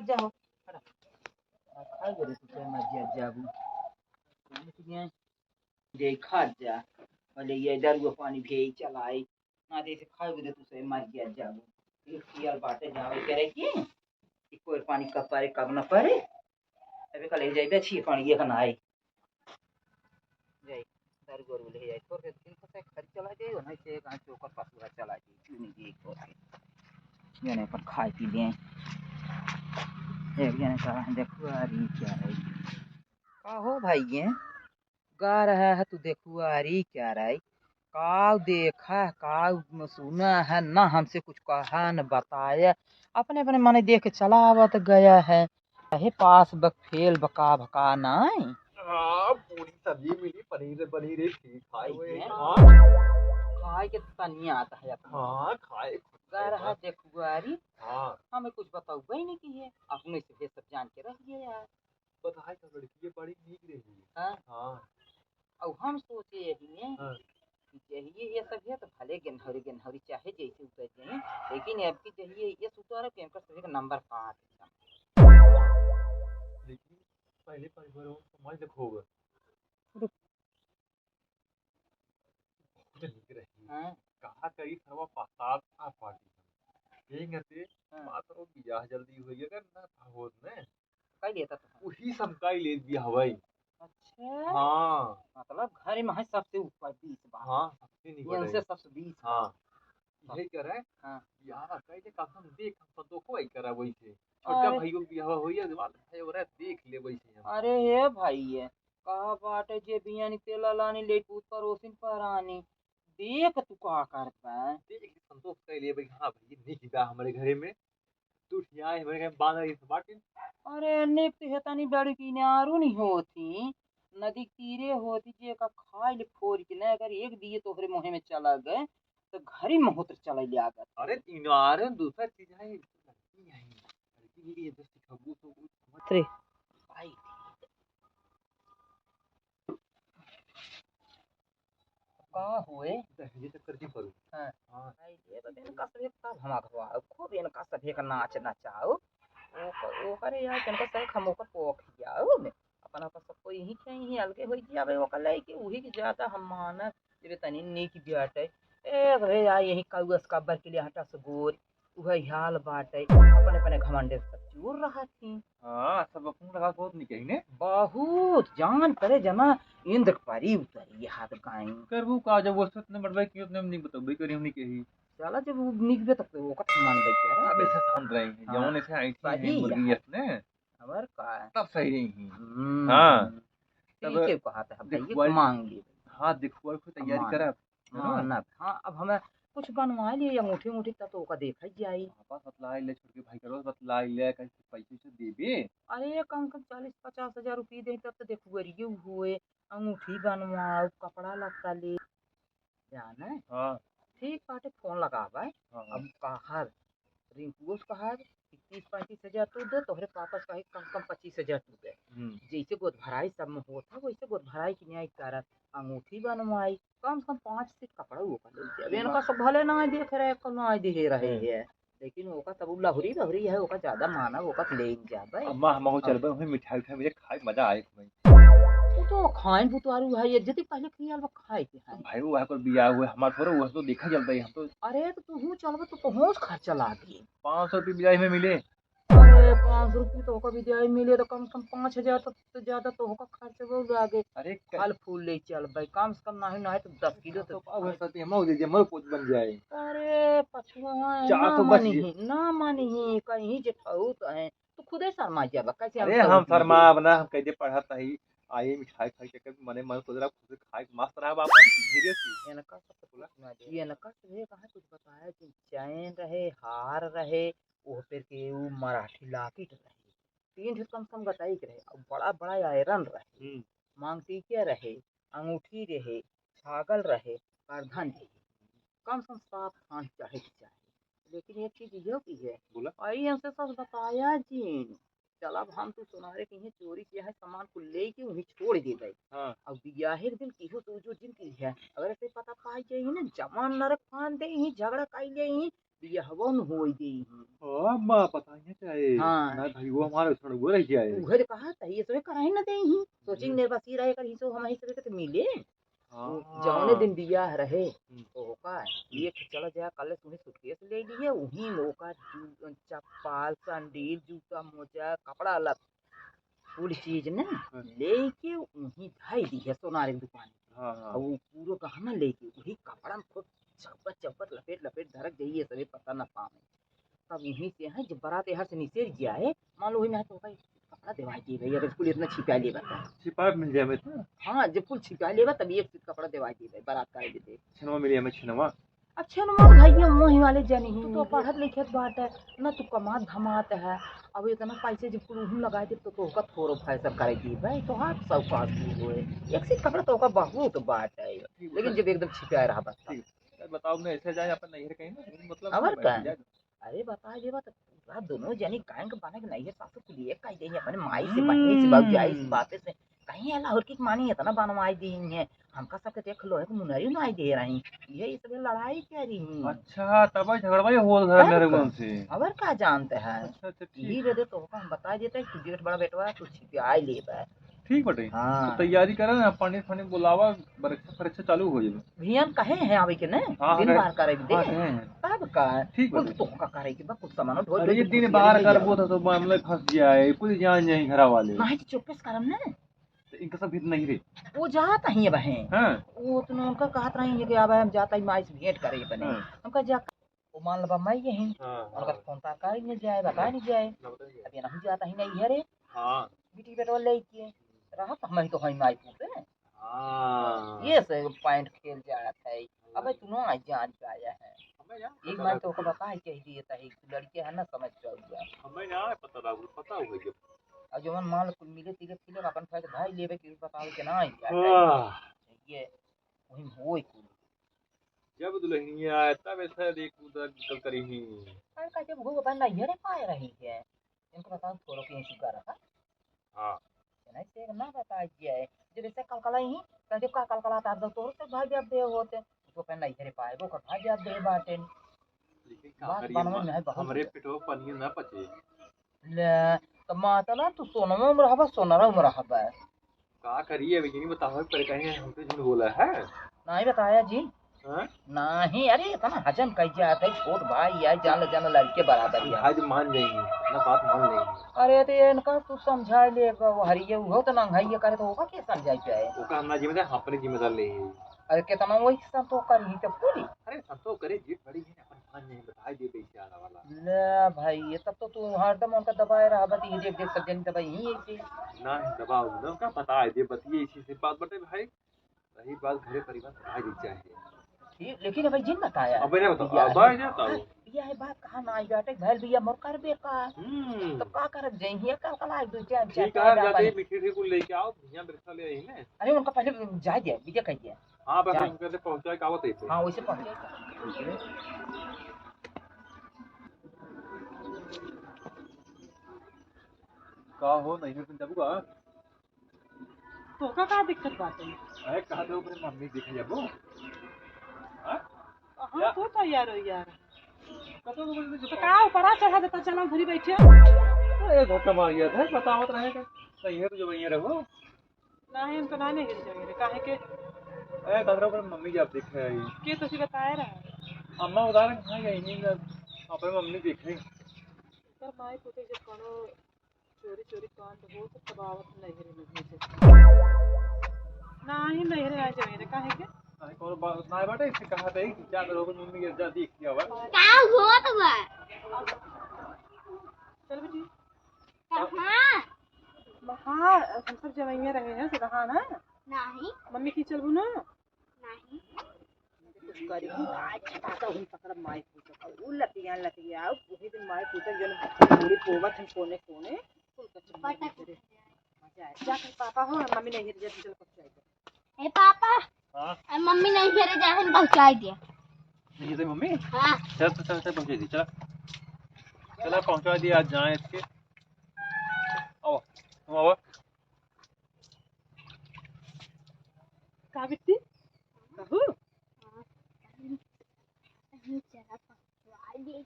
जाओ खाई गरे तुझे मजिया जाबू तुझे देखा जा भले ये इधर वो पानी भेज चलाए ना दे से खाई गरे तुझे मजिया जाबू एक यार बाटे जाओ करे कि कोई पानी कब पारे कब न पारे अबे कल ले जाइबे छी पानी ये कना आई जाई दर गोर ले जाई तोर के दिन को से खर्च चला जाई ना से कहां चौकर पास चला जाई क्यों नहीं जी को ये नहीं पर खाई पी ले एक जने का देखो अरे क्या है का हो भाई ये गा रहा है तू देखो अरे क्या रहा काव देखा काव सुना है ना हमसे कुछ कहा न बताया अपने अपने मन देख चलावत गया है हे पास बक फेल बका भका नाई हाँ पूरी सब्जी मिली पनीर पनीर ठीक खाए हुए हाँ खाए के तनिया आता है अपना हाँ खाए गा रहा देखो अरे हाँ हमें कुछ बताओ भाई नहीं की है अपने से ये सब जान के रख गए यार बताए तो लड़की बड़ी नीक रही है हाँ हाँ और हम सोचे यही है हाँ चाहिए ये सब है तो भले गेनहरी चाहे जैसे उतर जाए लेकिन अब की चाहिए ये सुतार के इनका सभी का नंबर 5 लेकिन पहले परिवार समझ देखोगे बहुत नीक रही हाँ कहा करी सर्व पश्चात आ पार्टी एक से हाँ बात और बियाह जल्दी हुई अगर ना होत ने कई लेता तो उही समकाई ले बियाह हवाई अच्छा हाँ मतलब घर में है सबसे ऊपर 20 बार हाँ सबसे निकट इनसे है सबसे 20 हाँ बार यही करे हाँ बियाह कइले कसम देख हम संतोषो आई करा वैसे छोटका अरे भाइयों के बियाह होई है बात है ओरे देख ले वैसे हम अरे ये भाई ये कहा बाटे जे बियानी तेला लानी ले पूत परोसिन परानी देख तू का करता देख ले संतोष कइले भाई हाँ भाई नहीं बा हमारे घरे में तू ठिया हमारे घर में बांध रही बाटे अरे निक हेतनी बड़ी किनारू नहीं होती नदी तीरे होती जे का खाइल फोड़ के न अगर एक दिए तोहरे मुहे में चला गए तो घरी महोत्र चला ले आगत अरे तीनार दूसरा चीज है लड़की है लड़की की जैसे खबू तो समझ रे भाई का हुए दहेज चक्कर की करूं हां हाँ भाई ये तो इनका सभी का भमा भवा खूब इनका सभी का नाच नचाओ ओ करे यार इनका सही खमो का पोख जाओ में अपन अपन सब कोई ही चाहिए हल्के होई जावे ओ कलाई के उही के ज्यादा हम माना जे तनी नीक बियाटे ए रे यार यही कागज का बर के लिए हटा से गोर वही हाल बाटे अपने अपने घमंडे सब चूर रहा थी हाँ सब अपन लगा बहुत निकही ने बहुत जान करे जना इंद्र परी उतरी हाथ गाई करबू का जब वो सत ने बढ़वाई क्यों ने नहीं बताबे करी हमनी कही साला जब वो निकबे तक वो कत मान गई क्या अब ऐसे शांत रही हाँ जवन ऐसे आई थी सही मुर्गी है अपने खबर का तब सही रही हाँ तब ठीक है कहा था भाई दिखवाई ये मांग ली हाँ दिखवाई को तैयारी करा मानब हाँ अब हमें कुछ बनवा लिए अंगूठी अंगूठी तब तो ओका देखा जाई पापा बतलाई ले छोड़ के भाई करो बतलाई ले कैसे पैसे से देबे अरे कम कम 40-50 हजार रुपये दे तब तो देखो गरिए हुए अंगूठी बनवाओ कपड़ा लत्ता ले जाना है हाँ ठीक बाटे फोन लगा भाई हाँ अब कहा रिंकू कहा 30-35 हजार तू दे तोहरे पापा कहे कम कम 25 हजार तू दे जैसे गोद भराई सब में होता वैसे गोद भराई की न्याय करत अंगूठी बनवाई कम से कम 5 सेट कपड़ा वो कर ले अब इनका सब भले ना देख रहे को ना दे रहे है लेकिन ओका तब लहुरी लहुरी है ओका ज्यादा माना ओका ले जाबे अम्मा हम चलबे वही मिठाई उठाई मुझे खाए मजा आए भाई तू तो खाइन बुतवारू है जति पहले खियाल बा खाए के है भाई वो को बिया हुए हमार थोड़ा वो तो देखा चलता है हम तो अरे तो तू चलबे तो पहुंच खर्चा ला दी 500 रुपये बियाह में मिले अरे 500 रुपये तो कभी जाए मिले तो कम से कम 5 हजार तक तो ज्यादा तो होगा खर्च वो लागे अरे फल फूल ले चल भाई कम से कम नहीं नहीं तो 10 किलो तो तो पाव है सती हम दे मर कुछ बन जाए अरे पछुआ ना 400 बच मानी ही ना मानी ही कहीं जे खाऊ तो है तो खुदे शर्मा जाबा कैसे हम अरे सब हम शर्मा बना हम कैसे पढ़त है आए मिठाई खाई के मने मन सोच रहा खुद खाए मस्त रहा बाबा धीरे से इनका सब बोला इनका से कहा कुछ बताया कि चैन रहे हार रहे वो फिर के वो मराठी लाकिट रहे 3 कम से कम गटाई के रहे और बड़ा बड़ा आयरन रहे मांगटीके रहे अंगूठी रहे छागल रहे करधन रहे कम से कम 7 आठ चढ़े के चाहिए लेकिन एक चीज यो की है बोला आई हमसे सब बताया जी चल अब हम तू सुनारे कहीं चोरी किया है सामान को ले के वहीं छोड़ दे गए हाँ अब बियाहे के दिन किहो तो जो दिन की है अगर ऐसे पता पाई जाई ना जमान नरक फान दे ही झगड़ा काई ले ही ये हवन होई दे। ओ मां पता नहीं चाहे हाँ ना भाई वो हमारे छोड़ वो रह जाए। उघर कहा था ये सब कराई ना दे ही सोचिंग हम्म, निर्वासी रहे कर ही सो हम ही सब के मिले। जौने हाँ दिन बियाह रहे हम्म, तो ओका एक चला जा कल तूने सूटकेस ले लिए वही में ओका चप्पल सैंडल जूता मोजा कपड़ा लत कुल चीज ना हाँ लेके वही ढाई दी है सोनारे की दुकान। हाँ और हाँ। वो पूरा गहना लेके वही कपड़ा में खूब चपत चपत लपेट लपेट धरक जाइए सभी पता न पावे। तब वहीं से है जब बारात यहाँ से नीचे जाए मान लो वही में तो भाई कपड़ा दिवाई दी भाई अगर कुल इतना छिपा ले बता। छिपा मिल जाए मैं तो हाँ जब कुल छिपा लेगा तब एक कपड़ा दिवाई दी भाई बारात का दे। छिनवा मिल जाए मैं छिनवा। अच्छा नुमा भाई मोही वाले जानी तू तो पढ़त लिखत बात है ना तू कमात धमात है। अब इतना पैसे जब कुल लगा दे तो का थोड़ा फैसला करेगी भाई तो हाथ सब पास हुए एक से कपड़ा तो का बहुत बात है लेकिन जब एकदम छिपा रहा बस ठीक है बताओ मैं ऐसे जाए अपन नहीं कहीं ना मतलब अबर मैं का जाए। अरे बता दे बात पूरा दोनों जनी कायन के बने नहीं है सासु के लिए कह देंगे अपने माई से बहनी से भौजाई से बातें से कहीं अल्लाह और की मानी है तना बनवाई दी है हमका सबके देख लो है तो मुनरी ना दे रही ये सब लड़ाई क्या रही। अच्छा तब झगड़वा ही हो घर तब मेरे का को से। अबर का जानते हैं अच्छा अच्छा यही ठीक रे दे तो हम बता देते हैं तू जेठ बड़ा बेटवा तू छिपा ले बा। ठीक बटे तो हाँ तैयारी करा ना पानी फानी बुलावा परीक्षा परीक्षा चालू हो जाए। भियन कहे हैं अभी के ने हाँ हाँ दिन बार करे दे हाँ कहे हैं तब का ठीक कुल बटे। तो का करे के बा कुछ सामान ढोल अरे ढोल ये के दिन खुशियां बाहर ले कर जाओ। वो था तो मामले फंस जाए पूरी जान जाए घर वाले। नहीं तो चुपचाप करम ना तो इनका सब भीत नहीं रे। वो जाता ही है बहन हाँ वो तो उनका कहत रही है कि अब हम जाता ही माई से भेंट करे बने हाँ हमका जा वो मान लो माई यही हाँ उनका हाँ फोन ता कर नहीं जाए बता नहीं जाए ना बताइए। अब ये नहीं जाता ही नहीं है रे हाँ बेटी बेटवा ले के रहा तो हम ही तो हई माई पूछे हाँ ये से पॉइंट खेल जात है। अब तू ना जान पाया है हमें यार एक पता मैं तो लगा को बता ही कह दिए था एक लड़के है ना समझ जाओ। हमें यार पता होगा जब। और जो मन मान लो कुल मिले तिले तिले अपन फायदा भाई लेवे कि बताओ कि ना है हाँ ये वही होई कुल जब दुल्हनिया आए तब ऐसा देख उधर निकल कर ही। अरे का जब हो बंदा ये रे पाए रही है इनको बताओ थोड़ा के शुगर रखा हाँ नहीं से ना बता दिया जब ऐसे कलकला ही कहे का कलकला था तो से भाई जब दे होते उसको पहन नहीं रे पाए वो कर भाई जब दे बाटे लेकिन का बात करिए बनवे में है बहुत हमरे पेटो पनिया ना पचे। ले तो माता ना तू सोनमा में रहबा सोनारा में रहबा का करिए अभी नहीं बताओ पर कहीं हमसे झूठ बोला है। नहीं बताया जी हाँ नहीं अरे इतना हजम कह जाता है छोट भाई है जान लड़के बराबर है। समझाए तो मान जाएंगे अपना बात मान लेंगे। अरे तो इनका तू समझा ले हरिये वो तो नंगाइए करे तो होगा के समझाई जाए। वो का हमला जिम्मेदार अपने जिम्मेदार ले। अरे कितना वही सब तो कर ही तो पूरी अरे संतो करे जीत बड़ी है अपन मान जाएंगे बता दे पैसे आने वाला। ले भाई ये तब तो तू हरदम उनका दबाए रहा बती ये देख देख सब जन दबाई ही ऐसे ना दबाव ना का बता दे बतिए इसी से बात बटे भाई रही बात घरे परिवार बता दी चाहिए। ठीक लेकिन भाई जिन बताया अब ना बताओ बिया अब है आ जाता हूँ। बिया है बात कहाँ ना आई बाटे भैल बिया मोर कर बे का तो का करत जाई है कल कल आई दो चार चार ठीक है जाते चार मीठी ठी को लेके आओ भैया बिरसा ले आई ना। अरे उनका पहले जा दिया बिया कह दिया हाँ बस जाए हम कहते पहुंचाए का होते थे। हाँ वैसे पहुंचे का हो नहीं है तुम का। तो का दिक्कत बात है। अरे कहा दो अपने मम्मी दिख जाबो। हाँ हाँ तो तैयार हो यार कतो तो बोलते तो जो का ऊपर चढ़ा देता चला घरी बैठे अरे धक्का मार गया था बतावत रहेगा सही है तो जो वहीं रहो। नहीं हम तो ना नहीं गिर जाएंगे काहे के अरे कदरों पर मम्मी जब दिख रही के तो बताया रहा अम्मा उदाहरण कहाँ गई नहीं अपने मम्मी दिख रही। सर माई पुते जब कोनो चोरी चोरी कान तो हो तो तबावत नहीं रे मुझे से नहीं नहीं रे आज मेरे काहे के अरे कौन बात ना बाटे इससे कहा था कि क्या करोगे मम्मी गिर जाती दिख गया हुआ। का होत बा चल बेटी कहाँ हाँ हम सब जवाइयां रहे हैं सुधान है नहीं मम्मी की चलबू ना नहीं कुछ करी आज पता हुई पकड़ माई पूछा वो लतिया वही दिन माई पूछा जन पूरी पोवत हम कोने कोने फुल कच्चा पटक मजा आए जा कर पापा हो मम्मी नहीं हिर जाती चल पहुंचाई ए पापा हाँ मम्मी नहीं फेरे जाहन पहुंचाई दिया ये तो मम्मी हाँ चल पहुंचा दी चला चला पहुंचा दिया आज जाए इसके आओ तुम आओ। का बिट्टी कहू चला पहुंचाई दी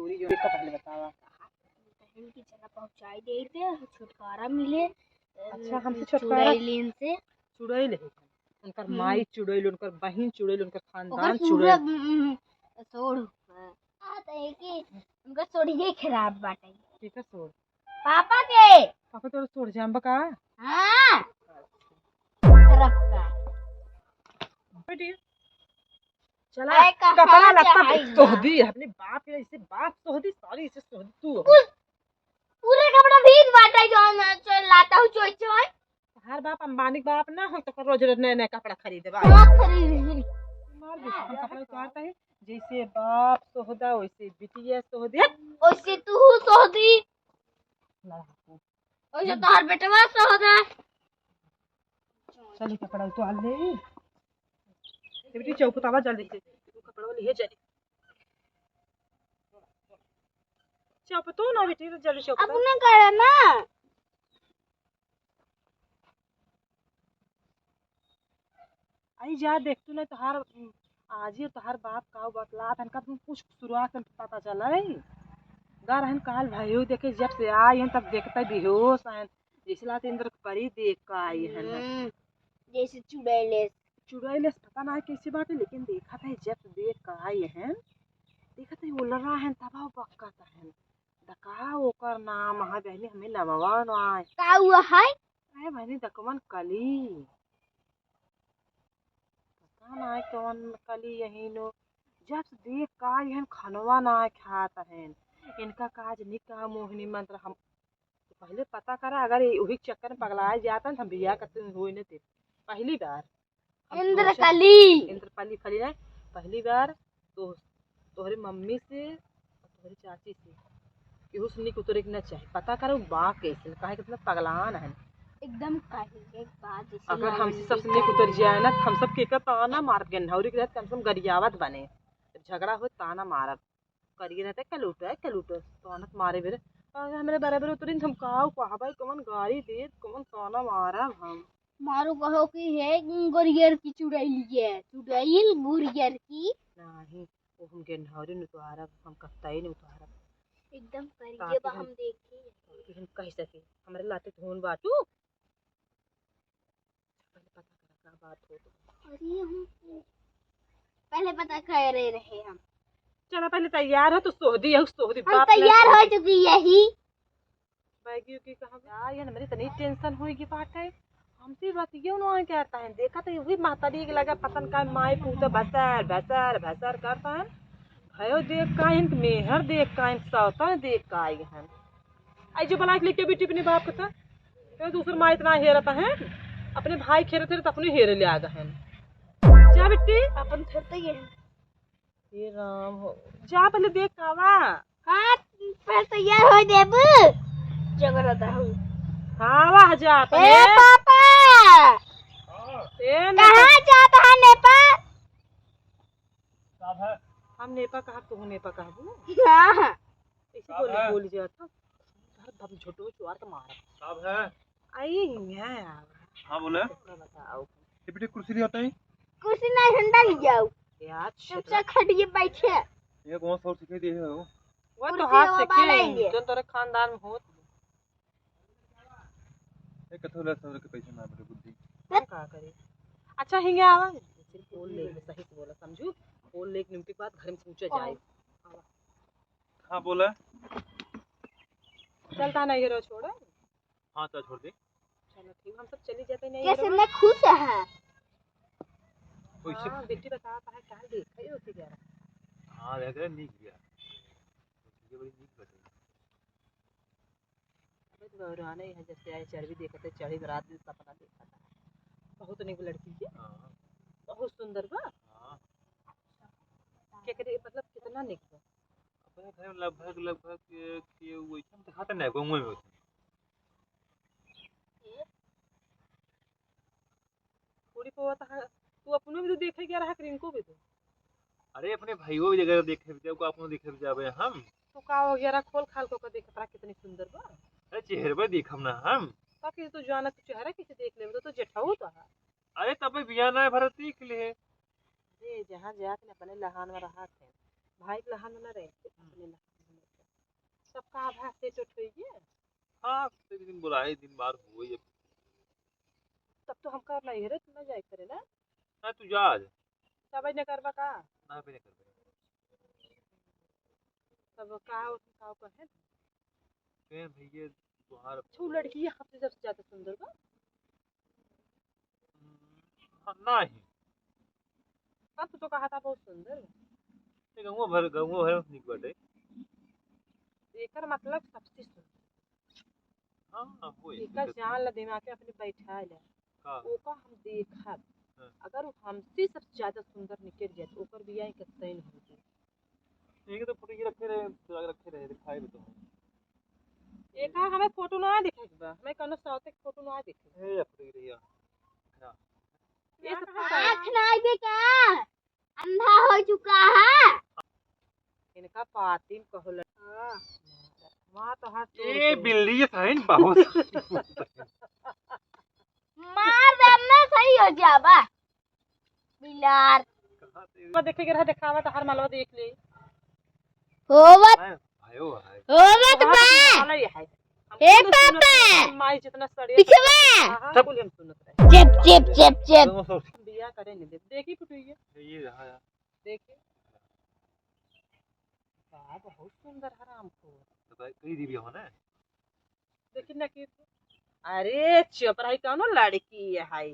चोरी जो का पहले बतावा। बहन की चला पहुंचाई दे थे छुटकारा मिले। अच्छा हमसे छुटकारा चुड़ैलिन से चुड़ैल है उनकर माई चुड़ैल उनकर बहन चुड़ैल उनकर ओकर खानदान पूरा चुड़ैल सोड़ आता है कि उनका सोड़िए खराब बाटे। ठीक है सोड़ पापा के पापा तो सोड़ जाम बका हाँ खराब का बेटी चला अरे कहाँ कपड़ा लत्ता जाएगा? सोहदी अपने बाप के ऐसे बाप सोहदी सारी ऐसे सोहदी तू पूरा कपड़ा भीग बाटे जो लाता हूँ चोय चोय। हर बाप अंबानी के बाप ना हो तो रोज रोज नए नए कपड़ा खरीदे बा हाँ खरीद मार दे हम कपड़ा उतारता है जैसे बाप सोहदा वैसे बिटिया सोहदी ओसे तू सोहदी ओसे तोहर बेटवा सोहदा। चल कपड़ा उतार ले ये बेटी चौपतावा जल्दी से तू कपड़ा लिए चली चौपतो ना बेटी जल्दी चौपता अब ना करे ना आई जा देख तू ना तोहार आज ही तोहार बाप का बतला तन का तुम कुछ शुरुआत में पता चला है गा रहन काल भाइयों देखे जब से आई हैं तब देखता बेहोश आयन जैसे लाते इंद्र परी देख का आई हैं जैसे चुड़ैले चुड़ैल पता ना है कैसी बात है लेकिन देखा था जब से देख का आई हैं देखा था वो लड़ा है तबाह पक्का था है दका ओकर नाम है बहनी हमें नमवा ना का हुआ है अरे बहनी दकमन कली पता ना है कौन कली यही नो जब से देख का आई हैं खनवा ना खाता है इनका काज निका मोहिनी मंत्र हम तो पहले पता करा अगर वही चक्कर में पगलाए जाता हम बिया करते हुए नहीं थे पहली बार इंद्रकली इंद्रपाली फली है पहली बार तो तोहरे मम्मी से तोहरी चाची से केहू सुनी के उतरे के न चाहे पता करो बा कैसे काहे कितना पगलान है एकदम कही एक बात जैसे अगर हमसे सब सुनी के उतर जाए ना हम सब के ताना मार गन्हौरी के रहते कम से कम गरियावत बने झगड़ा हो ताना मारब करिए रहते कलूट तानत मारे बेरे अगर हमारे बराबर उतरी हम काऊ कहबा कौन गाड़ी दे कौन ताना मारब हम मारो कहो कि है गुरियर की चुड़ैल है चुड़ैल गुरियर की नहीं वो हम गन्हौरी न उतारब हम कत्ताई न उतारब एकदम करिए ताकि बा हम हम देखी कि हम कह सके हमारे लाते धोन बाटू पहले पता करा का बात हो तो अरे हम पहले पता कर रहे हम चला पहले तैयार है तो सोहदी है सोहदी हम तैयार हो चुकी यही बैगी की कहा यार ये मेरी इतनी टेंशन होगी बात है हमसे बात क्यों ना कहता है देखा तो वही मातारी के लगा पतन का माई पूछा भसर भसर भसर करता है भयो देख का इन मेहर देख का इन सौता देख का आई है आई जो बना के लेके बेटी अपने बाप का था तो दूसर माई इतना हेरता है अपने भाई खेरे थे तो अपने हेरे ले आ गए जा बेटी अपन फिर तो ये राम हो जा पहले देख कावा हाँ फिर तैयार हो देब जगरता हूँ हाँ वाह जा ए पहले पापा ए कहाँ जाता है नेपाल साहब है हम नेपा कहा तू नेपा कहबू हाँ ऐसे बोल जाता हर भम छोटो चुआर का मार साहब है आई यहाँ हाँ बोले बताओ ये बेटे कुर्सी नहीं आता है कुर्सी नहीं ठंडा ले जाओ यार सबसे खड़िए बैठे ये कौन सा और सिखाई दे है वो वो तो कुर्सी हाथ वो से बालेंगे। जो तोरे खानदान में हो ये कथो ले सर के पैसे ना मेरे बुद्धि हम का करे अच्छा हिंगे आवा सिर्फ बोल ले सही से बोला समझू बोल ले निमटी के बाद घर में पूछा जाए हाँ बोला चलता नहीं रो छोड़ हाँ चल छोड़ दे चलो ठीक हम सब चली जाते नहीं कैसे मैं खुश है वैसे हाँ बेटी बताता है क्या देख रही होती क्या हाँ देख रहे नीक गया ये बड़ी नीक बताई अबे गौराने है जैसे आए चरबी देखते चढ़ी रात दिन सपना देखा था बहुत निक लड़की है हाँ बहुत सुंदर बा हाँ केकरे मतलब कितना निक बा अपने घर में लगभग कि वैसे हम दिखाते नहीं गाँव में होते पूरी पवा था तू अपने भी तो देखे गया रहा रिंकू भी तो अरे अपने भाइयों की जगह देखे जब को आपने देखे जावे हम तो का हो गया खोल खाल को देखा रहा कितनी सुंदर बा अरे चेहरे पर देखम ना हम ताकि तो जाना तो चेहरा किसे देख ले तो जेठाऊ तो है अरे तब बिया ना भरती के लिए अरे जहाँ जाके अपने लहान में रहा थे भाई के लहान में न रहे अपने लहान सब का भाग से चोटइए। हाँ एक दिन बुलाए दिन बार हुई है। तब तो हम कर नहीं रे तू ना जाए करे ना। ना तू जा आज सब ने करबा का। ना भी नहीं कर सब का कहे फिर भैया तुम्हारा छू लड़की है सबसे सबसे ज्यादा सुंदर बा। हाँ, नहीं अब तो कहा था बहुत सुंदर बा। ये गंगो भर निक बटे। एकर मतलब सबसे सुंदर। हाँ वो एकर जान ला दिमाग में अपने बैठा ले। का ओका हम देखब हाँ। अगर वो हमसे सबसे ज्यादा सुंदर निकल जाए तो ओकर बियाह के तैन हो जाए। ये तो फोटो ये रखे रहे दिखाई भी तो एका हमें फोटो ना दिखे बा हमें कोनो साथे फोटो ना दिखे। ए फोटो ये हाँ ये सब आँख नहीं दिखा, अंधा हो चुका है। इनका पातिम कहो ल हां वहां तो हाथ ये बिल्ली ये था इन बहुत मार देना सही हो जाबा बिलार कहां से को देखे के रहा दिखावा तो हर मालवा देख ले। होवत भाइयों भाई होवत बा वाला ये है ए पापा माई जितना सड़िया पीछे बा हां बोल हम सुनत रहे। चिप चिप चिप चिप बियाह करे नहीं दे देखी फुटुइए ये रहा देखी बा बहुत सुंदर हराम को तो कई दी भी हो ना देखी ना कि अरे चुप रही कौनो लड़की है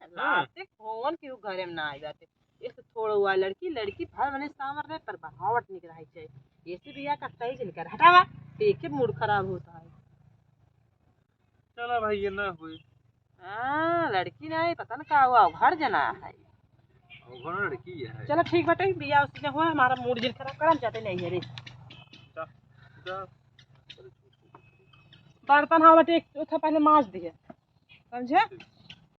लाते फोन के घरे में ना आ जाते एक तो थोड़ा हुआ लड़की लड़की भर मने सामर रहे पर बहावट निकल रही चाहिए ऐसे बियाह का सही जन कर हटावा देखे मूड खराब होता है। चलो भाई ये ना हुई हाँ लड़की नहीं पता ना क्या हुआ घर जना है। और घोड़ा लड़की है चलो ठीक बटे बियाह उसी ने हुआ हमारा मूड जिन खराब करम जाते नहीं है रे। जा जा बर्तन हाँ बटे एक पहले मांज दिए समझे।